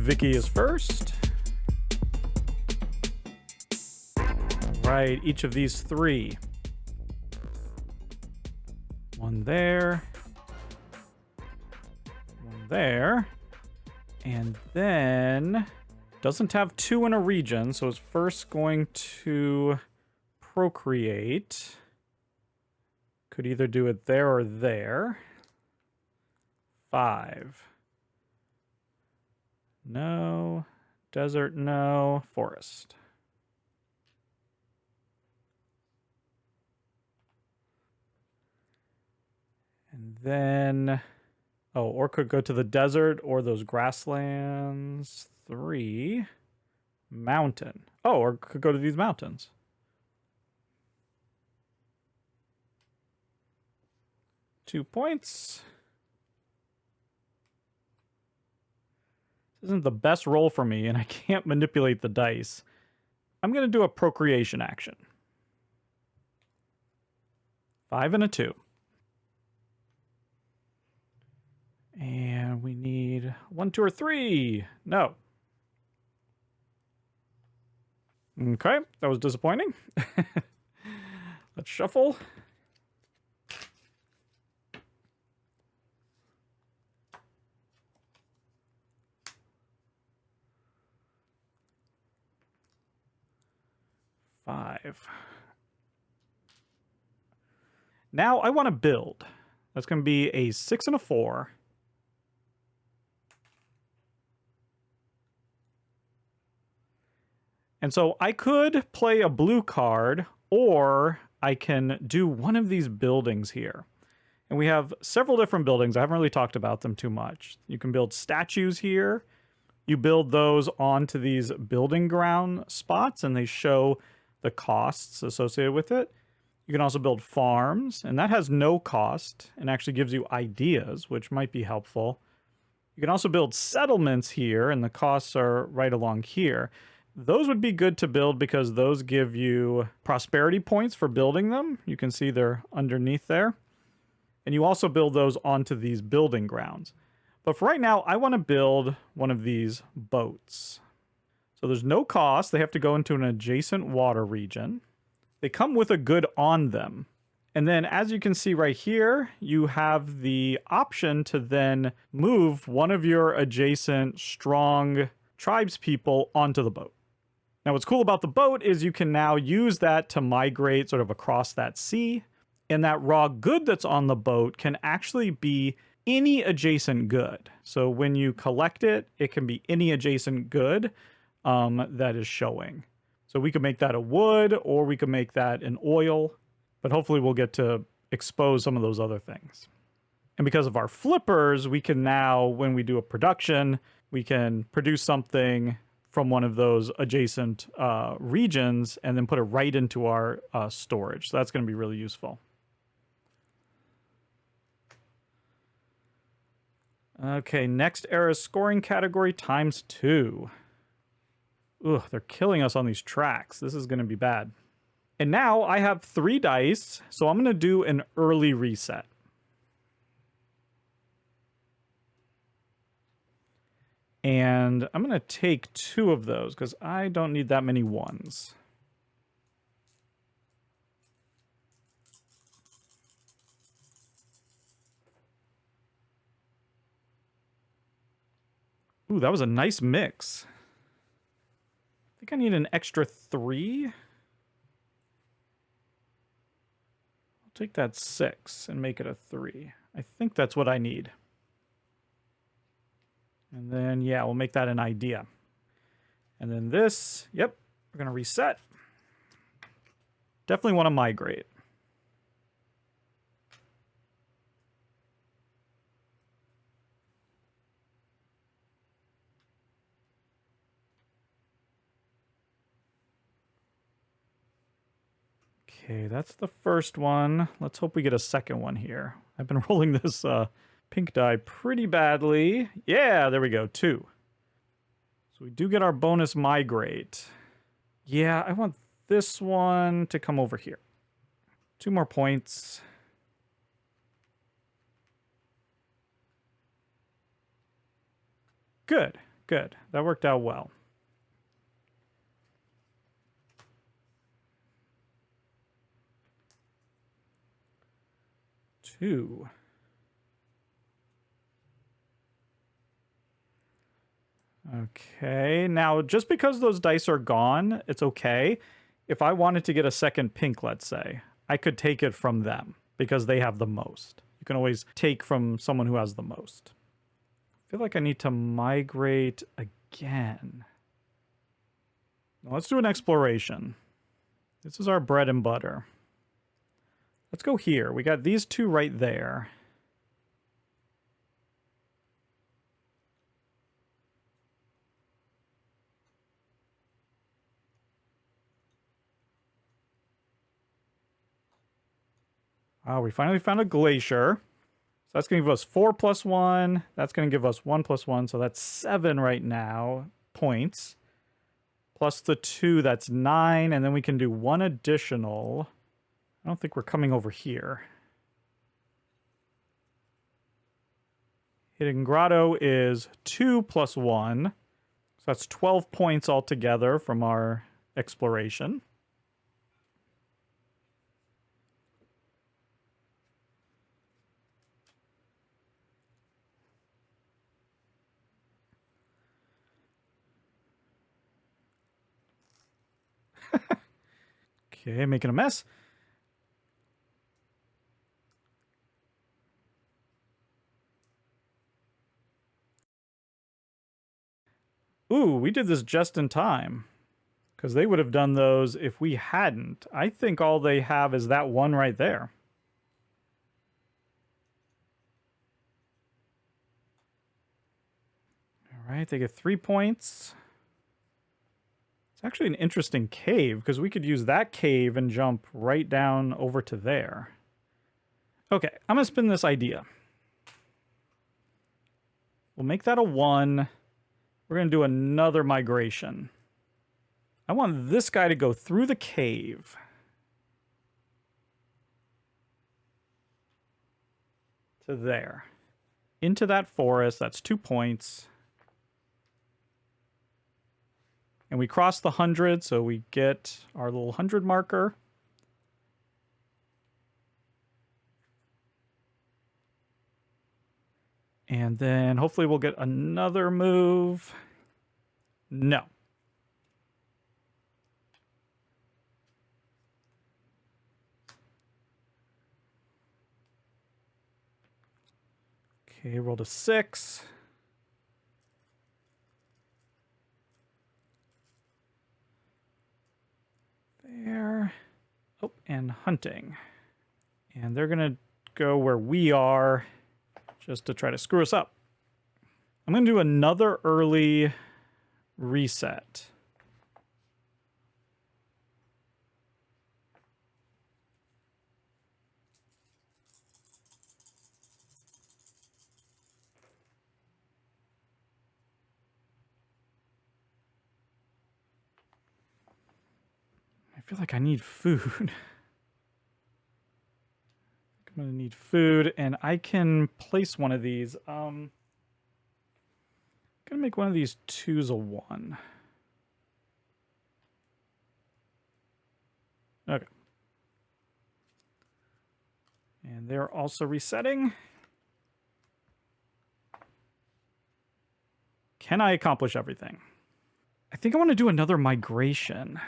V.I.C.I is first. Right, each of these three. One there. One there. And then doesn't have two in a region, so it's first going to procreate. Could either do it there or there. 5. No. Desert, no. Forest. And then, oh, or could go to the desert or those grasslands. 3. Mountain. Oh, or could go to these mountains. Two points. This isn't the best roll for me, and I can't manipulate the dice. I'm going to do a procreation action. 5 and a 2. And we need 1, 2, or 3. No. Okay, that was disappointing. Let's shuffle. Five. Now I want to build. That's going to be a 6 and a 4. And so I could play a blue card, or I can do one of these buildings here. And we have several different buildings. I haven't really talked about them too much. You can build statues here. You build those onto these building ground spots, and they show the costs associated with it. You can also build farms, and that has no cost and actually gives you ideas, which might be helpful. You can also build settlements here, and the costs are right along here. Those would be good to build because those give you prosperity points for building them. You can see they're underneath there. And you also build those onto these building grounds. But for right now, I want to build one of these boats. So there's no cost. They have to go into an adjacent water region. They come with a good on them. And then as you can see right here, you have the option to then move one of your adjacent strong tribespeople onto the boat. Now what's cool about the boat is you can now use that to migrate sort of across that sea. And that raw good that's on the boat can actually be any adjacent good. So when you collect it, it can be any adjacent good that is showing. So we could make that a wood, or we could make that an oil, but hopefully we'll get to expose some of those other things. And because of our flippers, we can now, when we do a production, we can produce something from one of those adjacent regions and then put it right into our storage. So that's going to be really useful. Okay, next era scoring category ×2. Ugh, they're killing us on these tracks. This is going to be bad. And now I have 3 dice, so I'm going to do an early reset. And I'm going to take 2 of those because I don't need that many ones. Ooh, that was a nice mix. I think I need an extra 3. I'll take that 6 and make it a 3. I think that's what I need. And then, yeah, we'll make that an idea. And then this, yep, we're going to reset. Definitely want to migrate. Okay, that's the first one. Let's hope we get a second one here. I've been rolling this pink die pretty badly. Yeah, there we go, 2. So we do get our bonus migrate. Yeah, I want this one to come over here. 2 more points. Good, good. That worked out well. Two. Okay, now just because those dice are gone, it's okay. If I wanted to get a second pink, let's say, I could take it from them because they have the most. You can always take from someone who has the most. I feel like I need to migrate again. Now let's do an exploration. This is our bread and butter. Let's go here. We got these two right there. Wow, we finally found a glacier. So that's going to give us 4 plus 1. That's going to give us 1 plus 1. So that's 7 right now points. Plus the 2, that's 9. And then we can do 1 additional. I don't think we're coming over here. Hidden Grotto is 2 plus 1. So that's 12 points altogether from our exploration. Okay, making a mess. Ooh, we did this just in time. Because they would have done those if we hadn't. I think all they have is that one right there. All right, they get 3 points. It's actually an interesting cave, because we could use that cave and jump right down over to there. Okay, I'm going to spin this idea. We'll make that a 1. We're going to do another migration. I want this guy to go through the cave. To there. Into that forest. That's 2 points. And we cross the 100, so we get our little 100 marker. And then hopefully we'll get another move. No. Okay, rolled a 6. There. Oh, and hunting. And they're going to go where we are just to try to screw us up. I'm going to do another early reset. I feel like I need food. I'm going to need food, and I can place one of these. I'm going to make one of these 2s a 1. Okay. And they're also resetting. Can I accomplish everything? I think I want to do another migration.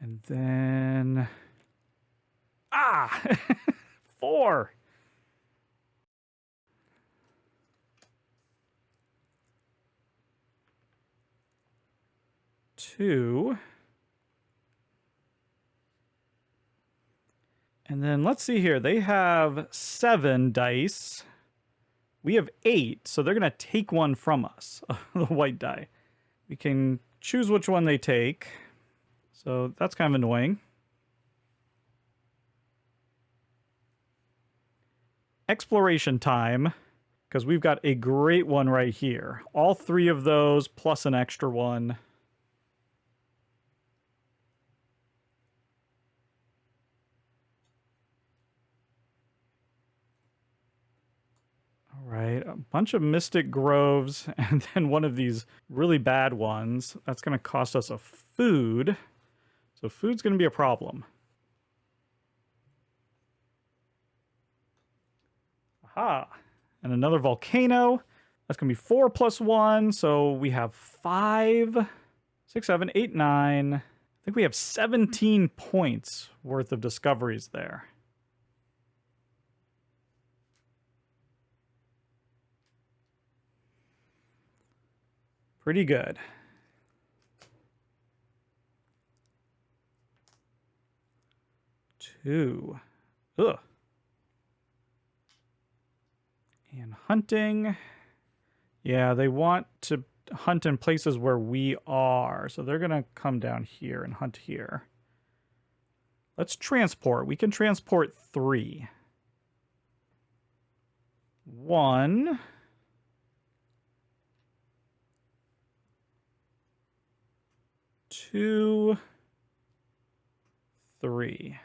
And then... Ah! 4! Two. And then let's see here. They have 7 dice. We have 8, so they're going to take one from us, the white die. We can choose which one they take. So that's kind of annoying. Exploration time, because we've got a great one right here. All 3 of those plus an extra one. right, a bunch of mystic groves and then one of these really bad ones. That's going to cost us a food. So food's going to be a problem. Aha. And another volcano. That's going to be 4 plus 1. So we have 5, 6, 7, 8, 9. I think we have 17 points worth of discoveries there. Pretty good. Two. Ugh. And hunting. Yeah, they want to hunt in places where we are. So they're going to come down here and hunt here. Let's transport. We can transport 3. 1. 2. 3.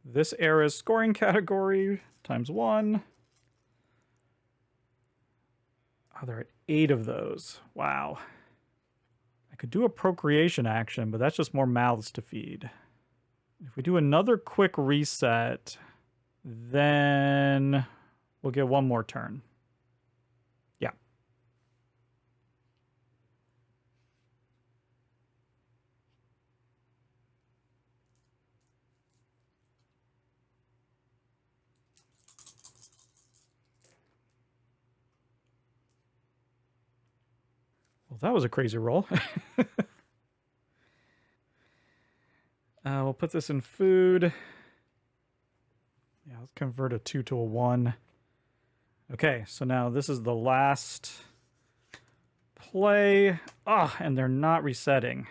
This era's scoring category times 1. Oh, there are 8 of those. Wow. I could do a procreation action, but that's just more mouths to feed. If we do another quick reset, then we'll get 1 more turn. Yeah. Well, that was a crazy roll. We'll put this in food. Yeah, let's convert a 2 to a 1. Okay, so now this is the last play. Ah, and they're not resetting.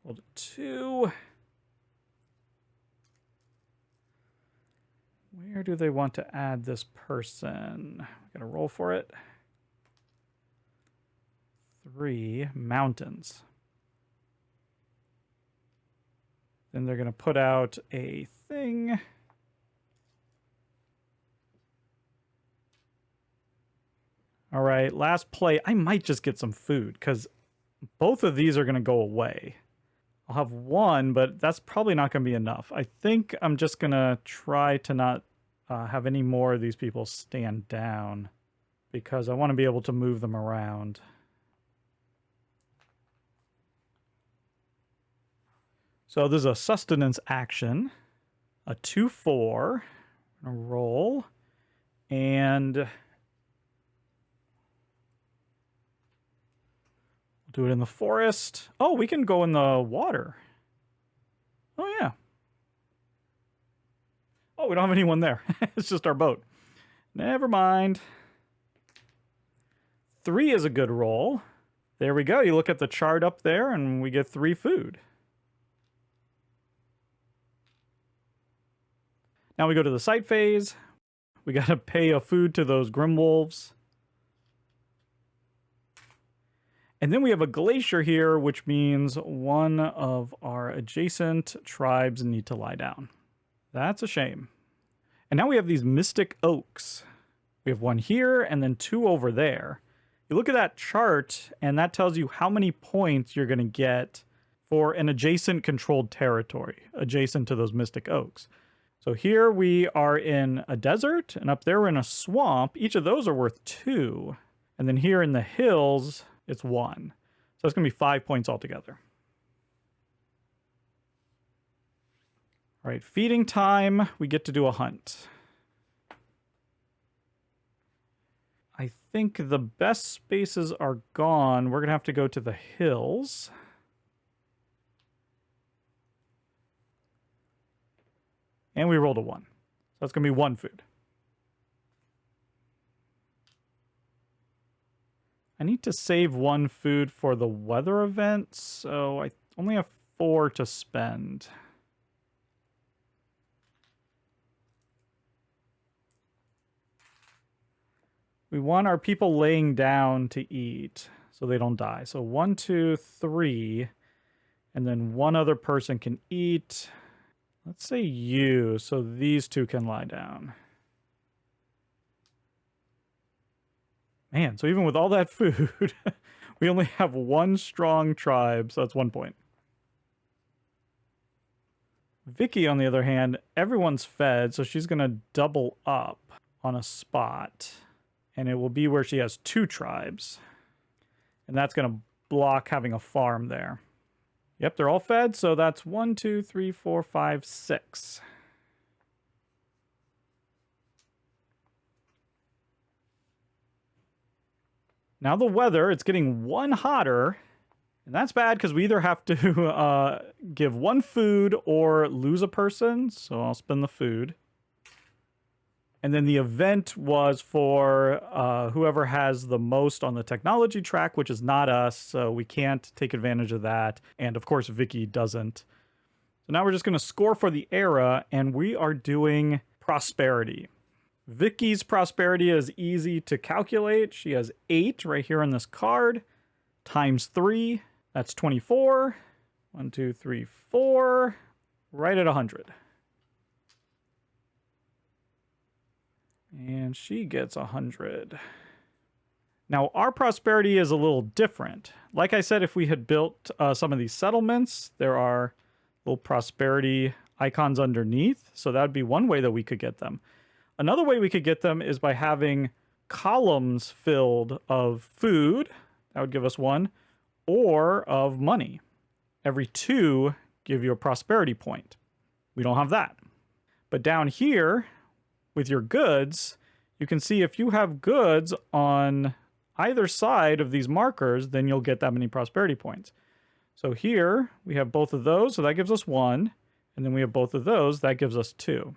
Roll to 2. Where do they want to add this person? We're going to roll for it. 3 mountains. Then they're going to put out a thing. All right, last play. I might just get some food because both of these are going to go away. I'll have 1, but that's probably not going to be enough. I think I'm just going to try to not have any more of these people stand down because I want to be able to move them around. So there's a sustenance action, a 2-4, a roll, and we'll do it in the forest. Oh, we can go in the water. Oh, yeah. Oh, we don't have anyone there. It's just our boat. Never mind. 3 is a good roll. There we go. You look at the chart up there, and we get 3 food. Now we go to the sight phase. We got to pay a food to those Grim Wolves. And then we have a glacier here, which means one of our adjacent tribes need to lie down. That's a shame. And now we have these mystic oaks. We have 1 here and then 2 over there. You look at that chart, and that tells you how many points you're going to get for an adjacent controlled territory, adjacent to those mystic oaks. So here we are in a desert, and up there we're in a swamp. Each of those are worth 2. And then here in the hills, it's 1. So it's going to be 5 points altogether. All right, feeding time. We get to do a hunt. I think the best spaces are gone. We're going to have to go to the hills. And we rolled a 1. So that's going to be 1 food. I need to save 1 food for the weather event, so I only have 4 to spend. We want our people laying down to eat so they don't die. So 1, 2, 3. And then one other person can eat. Let's say you, so these two can lie down. Man, so even with all that food, we only have one strong tribe, so that's 1 point. V.I.C.I, on the other hand, everyone's fed, so she's going to double up on a spot. And it will be where she has 2 tribes. And that's going to block having a farm there. Yep, they're all fed, so that's 1, 2, 3, 4, 5, 6. Now the weather, it's getting 1 hotter. And that's bad because we either have to give 1 food or lose a person. So I'll spend the food. And then the event was for whoever has the most on the technology track, which is not us. So we can't take advantage of that. And of course, V.I.C.I doesn't. So now we're just going to score for the era. And we are doing prosperity. V.I.C.I's prosperity is easy to calculate. She has 8 right here on this card. Times 3. That's 24. 1, 2, 3, 4. Right at 100. And she gets 100. Now, our prosperity is a little different. Like I said, if we had built some of these settlements, there are little prosperity icons underneath. So that would be one way that we could get them. Another way we could get them is by having columns filled of food. That would give us 1. Or of money. Every 2 give you a prosperity point. We don't have that. But down here, with your goods, you can see if you have goods on either side of these markers, then you'll get that many prosperity points. So here, we have both of those, so that gives us 1. And then we have both of those, that gives us 2.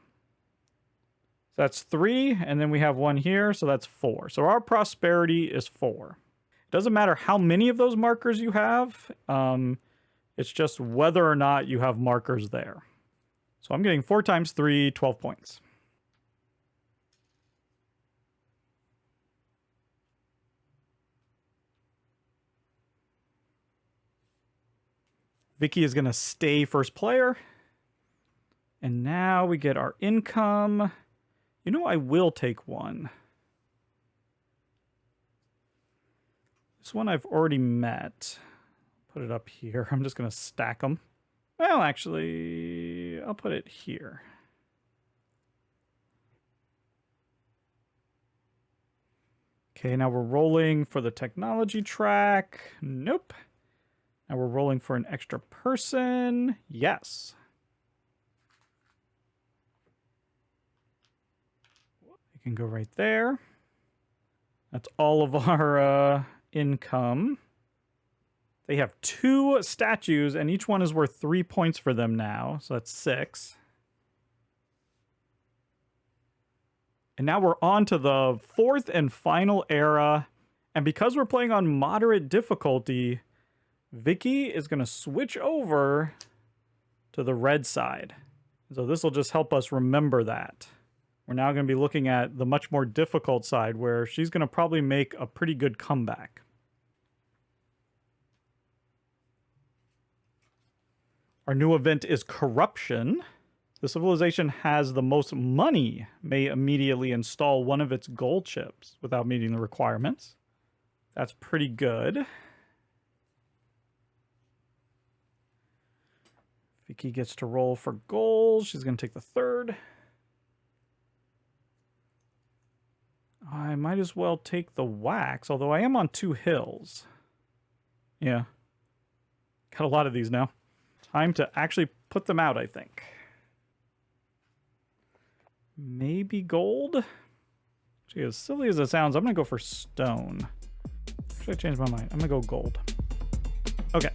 So that's 3, and then we have 1 here, so that's 4. So our prosperity is 4. It doesn't matter how many of those markers you have. It's just whether or not you have markers there. So I'm getting 4 times 3, 12 points. V.I.C.I is going to stay first player. And now we get our income. You know, I will take 1. This one I've already met. Put it up here. I'm just going to stack them. Well, actually, I'll put it here. Okay, now we're rolling for the technology track. Nope. Now we're rolling for an extra person. Yes. You can go right there. That's all of our income. They have 2 statues, and each one is worth 3 points for them now. So that's 6. And now we're on to the 4th and final era. And because we're playing on moderate difficulty, V.I.C.I is going to switch over to the red side. So this will just help us remember that. We're now going to be looking at the much more difficult side where she's going to probably make a pretty good comeback. Our new event is corruption. The civilization has the most money may immediately install one of its gold chips without meeting the requirements. That's pretty good. V.I.C.I gets to roll for gold. She's going to take the 3rd. I might as well take the wax, although I am on 2 hills. Yeah. Got a lot of these now. Time to actually put them out, I think. Maybe gold? Gee, as silly as it sounds, I'm going to go for stone. Should I change my mind? I'm going to go gold. Okay.